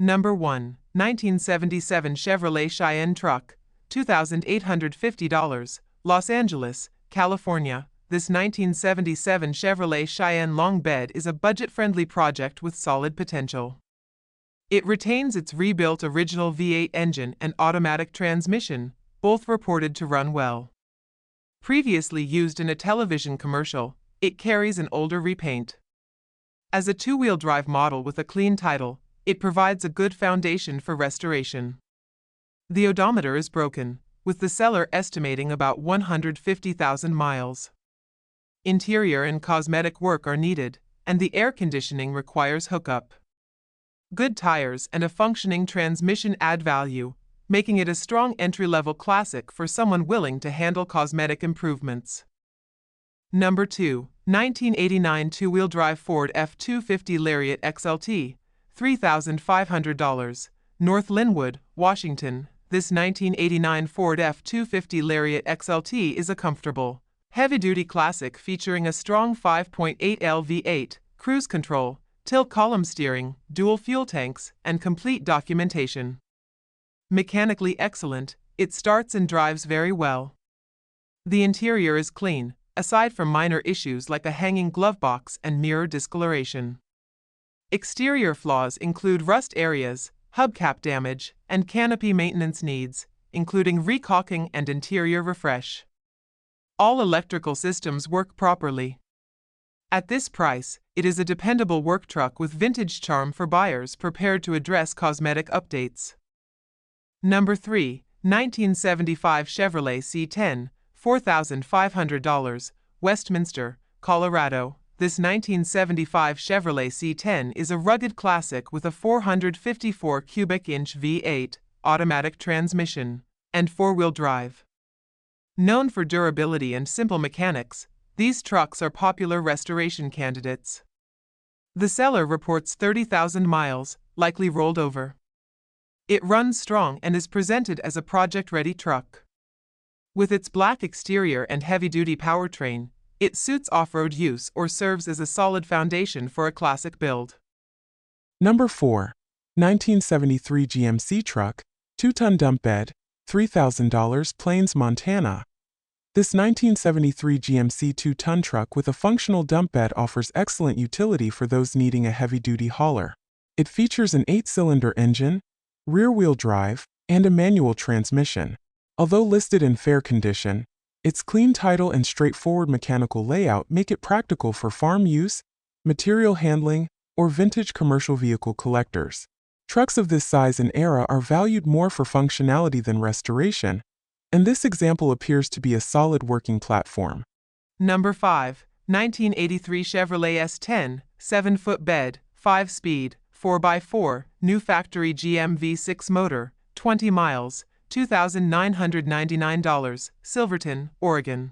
Number 1. 1977 Chevrolet Cheyenne Truck, $2,850, Los Angeles, California. This 1977 Chevrolet Cheyenne long bed is a budget-friendly project with solid potential. It retains its rebuilt original V8 engine and automatic transmission, both reported to run well. Previously used in a television commercial, it carries an older repaint. As a two-wheel drive model with a clean title, it provides a good foundation for restoration. The odometer is broken, with the seller estimating about 150,000 miles. Interior and cosmetic work are needed, and the air conditioning requires hookup. Good tires and a functioning transmission add value, making it a strong entry-level classic for someone willing to handle cosmetic improvements. Number 2. 1989 two-wheel drive Ford F-250 Lariat XLT, $3,500, North Linwood, Washington. This 1989 Ford F-250 Lariat XLT is a comfortable, heavy-duty classic featuring a strong 5.8L V8, cruise control, tilt column steering, dual fuel tanks, and complete documentation. Mechanically excellent, it starts and drives very well. The interior is clean, aside from minor issues like a hanging glove box and mirror discoloration. Exterior flaws include rust areas, hubcap damage, and canopy maintenance needs, including recaulking and interior refresh. All electrical systems work properly. At this price, it is a dependable work truck with vintage charm for buyers prepared to address cosmetic updates. Number 3. 1975 Chevrolet C10, $4,500, Westminster, Colorado. This 1975 Chevrolet C10 is a rugged classic with a 454 cubic inch V8, automatic transmission, and four-wheel drive. Known for durability and simple mechanics, these trucks are popular restoration candidates. The seller reports 30,000 miles, likely rolled over. It runs strong and is presented as a project-ready truck. With its black exterior and heavy-duty powertrain, it suits off-road use or serves as a solid foundation for a classic build. Number 4. 1973 GMC Truck, 2-ton dump bed, $3,000, Plains, Montana. This 1973 GMC 2-ton truck with a functional dump bed offers excellent utility for those needing a heavy-duty hauler. It features an 8-cylinder engine, rear-wheel drive, and a manual transmission. Although listed in fair condition, its clean title and straightforward mechanical layout make it practical for farm use, material handling, or vintage commercial vehicle collectors. Trucks of this size and era are valued more for functionality than restoration, and this example appears to be a solid working platform. Number 5. 1983 Chevrolet S10, 7-foot bed, 5-speed, 4x4, new factory GM V6 motor, 20 miles, $2,999, Silverton, Oregon.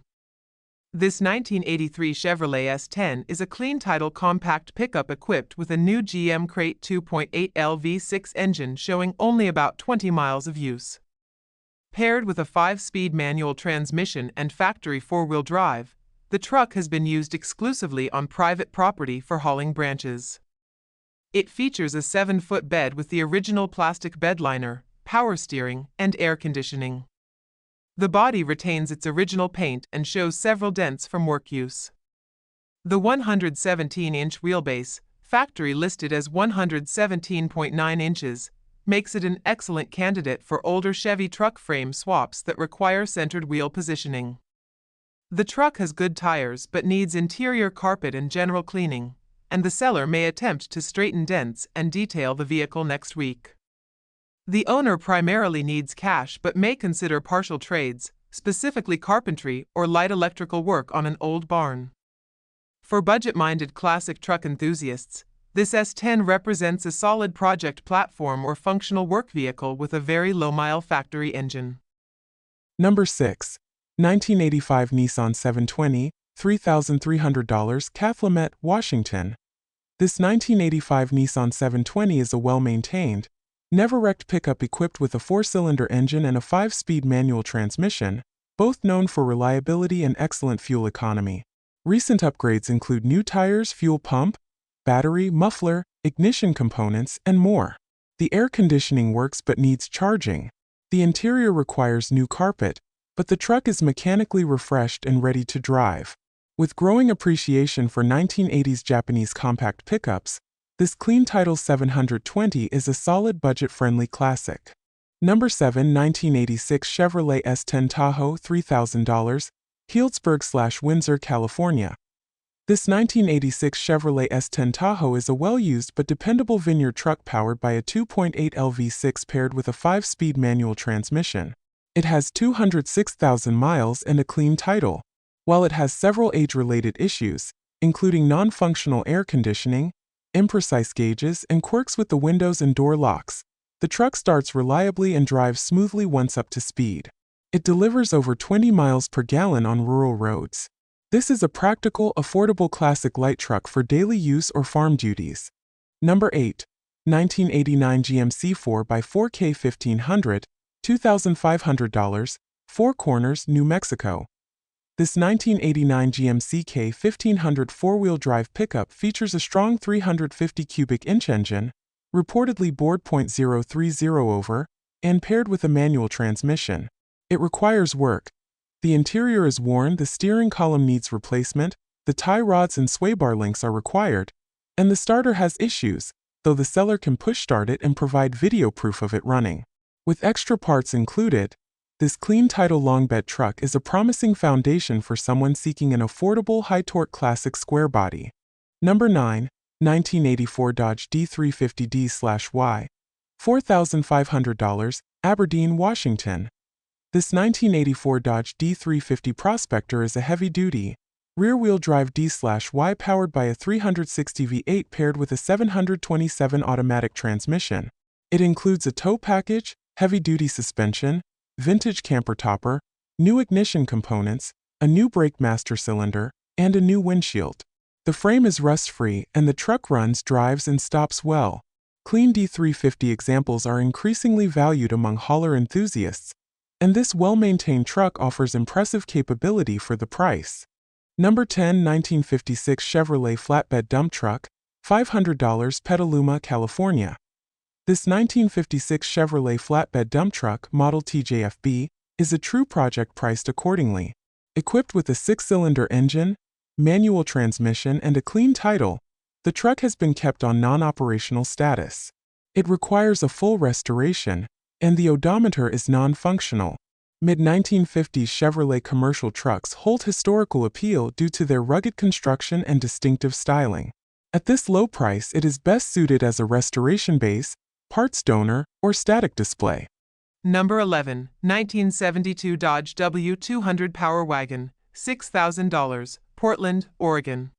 This 1983 Chevrolet S10 is a clean title compact pickup equipped with a new GM Crate 2.8L V6 engine showing only about 20 miles of use. Paired with a 5-speed manual transmission and factory four-wheel drive, the truck has been used exclusively on private property for hauling branches. It features a 7-foot bed with the original plastic bed liner, power steering, and air conditioning. The body retains its original paint and shows several dents from work use. The 117-inch wheelbase, factory listed as 117.9 inches, makes it an excellent candidate for older Chevy truck frame swaps that require centered wheel positioning. The truck has good tires but needs interior carpet and general cleaning, and the seller may attempt to straighten dents and detail the vehicle next week. The owner primarily needs cash but may consider partial trades, specifically carpentry or light electrical work on an old barn. For budget-minded classic truck enthusiasts, this S10 represents a solid project platform or functional work vehicle with a very low-mile factory engine. Number 6. 1985 Nissan 720, $3,300, Calumet, Washington. This 1985 Nissan 720 is a well-maintained, never-wrecked pickup equipped with a 4-cylinder engine and a 5-speed manual transmission, both known for reliability and excellent fuel economy. Recent upgrades include new tires, fuel pump, battery, muffler, ignition components, and more. The air conditioning works but needs charging. The interior requires new carpet, but the truck is mechanically refreshed and ready to drive. With growing appreciation for 1980s Japanese compact pickups, this clean Title 720 is a solid budget-friendly classic. Number 7. 1986 Chevrolet S10 Tahoe $3,000, Healdsburg/Windsor, California. This 1986 Chevrolet S10 Tahoe is a well-used but dependable vineyard truck powered by a 2.8L V6 paired with a 5-speed manual transmission. It has 206,000 miles and a clean title. While it has several age-related issues, including non-functional air conditioning, imprecise gauges, and quirks with the windows and door locks, the truck starts reliably and drives smoothly once up to speed. It delivers over 20 miles per gallon on rural roads. This is a practical, affordable classic light truck for daily use or farm duties. Number 8. 1989 GMC 4x4 K1500, $2,500, Four Corners, New Mexico. This 1989 GMC K1500 four-wheel drive pickup features a strong 350 cubic inch engine, reportedly bored .030 over, and paired with a manual transmission. It requires work. The interior is worn, the steering column needs replacement, the tie rods and sway bar links are required, and the starter has issues, though the seller can push start it and provide video proof of it running. With extra parts included, this clean title long bed truck is a promising foundation for someone seeking an affordable high-torque classic square body. Number 9. 1984 Dodge D350D/Y, $4,500, Aberdeen, Washington. This 1984 Dodge D350 Prospector is a heavy-duty, rear-wheel drive D/Y powered by a 360 V8 paired with a 727 automatic transmission. It includes a tow package, heavy-duty suspension, vintage camper topper, new ignition components, a new brake master cylinder, and a new windshield. The frame is rust-free and the truck runs, drives, and stops well. Clean D350 examples are increasingly valued among hauler enthusiasts, and this well-maintained truck offers impressive capability for the price. Number 10. 1956 Chevrolet Flatbed Dump Truck, $500, Petaluma, California. This 1956 Chevrolet Flatbed Dump Truck, model TJFB, is a true project priced accordingly. Equipped with a 6-cylinder engine, manual transmission, and a clean title, the truck has been kept on non-operational status. It requires a full restoration, and the odometer is non-functional. Mid-1950s Chevrolet commercial trucks hold historical appeal due to their rugged construction and distinctive styling. At this low price, it is best suited as a restoration base, parts donor, or static display. Number 11. 1972 Dodge W200 Power Wagon, $6,000, Portland, Oregon.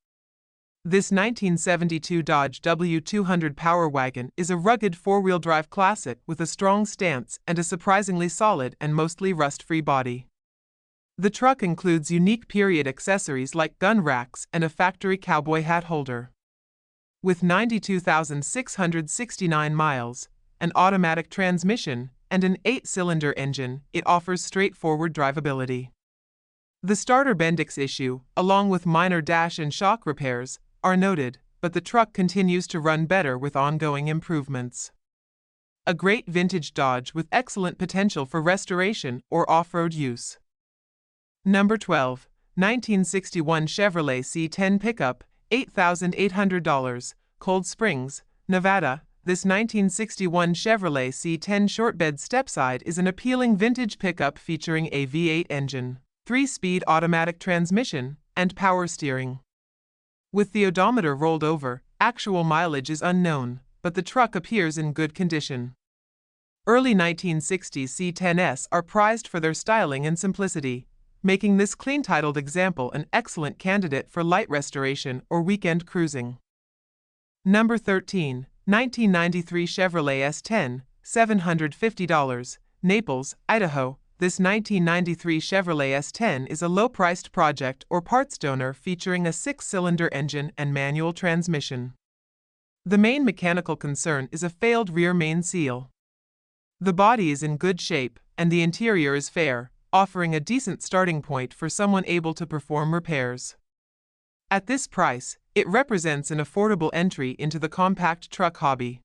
This 1972 Dodge W200 Power Wagon is a rugged four-wheel drive classic with a strong stance and a surprisingly solid and mostly rust-free body. The truck includes unique period accessories like gun racks and a factory cowboy hat holder. With 92,669 miles, an automatic transmission, and an 8-cylinder engine, it offers straightforward drivability. The starter Bendix issue, along with minor dash and shock repairs, are noted, but the truck continues to run better with ongoing improvements. A great vintage Dodge with excellent potential for restoration or off-road use. Number 12. 1961 Chevrolet C10 Pickup, $8,800, Cold Springs, Nevada. This 1961 Chevrolet C10 short-bed stepside is an appealing vintage pickup featuring a V8 engine, 3-speed automatic transmission, and power steering. With the odometer rolled over, actual mileage is unknown, but the truck appears in good condition. Early 1960s C10s are prized for their styling and simplicity, making this clean-titled example an excellent candidate for light restoration or weekend cruising. Number 13. 1993 Chevrolet S10, $750, Naples, Idaho. This 1993 Chevrolet S10 is a low-priced project or parts donor featuring a 6-cylinder engine and manual transmission. The main mechanical concern is a failed rear main seal. The body is in good shape, and the interior is fair, offering a decent starting point for someone able to perform repairs. At this price, it represents an affordable entry into the compact truck hobby.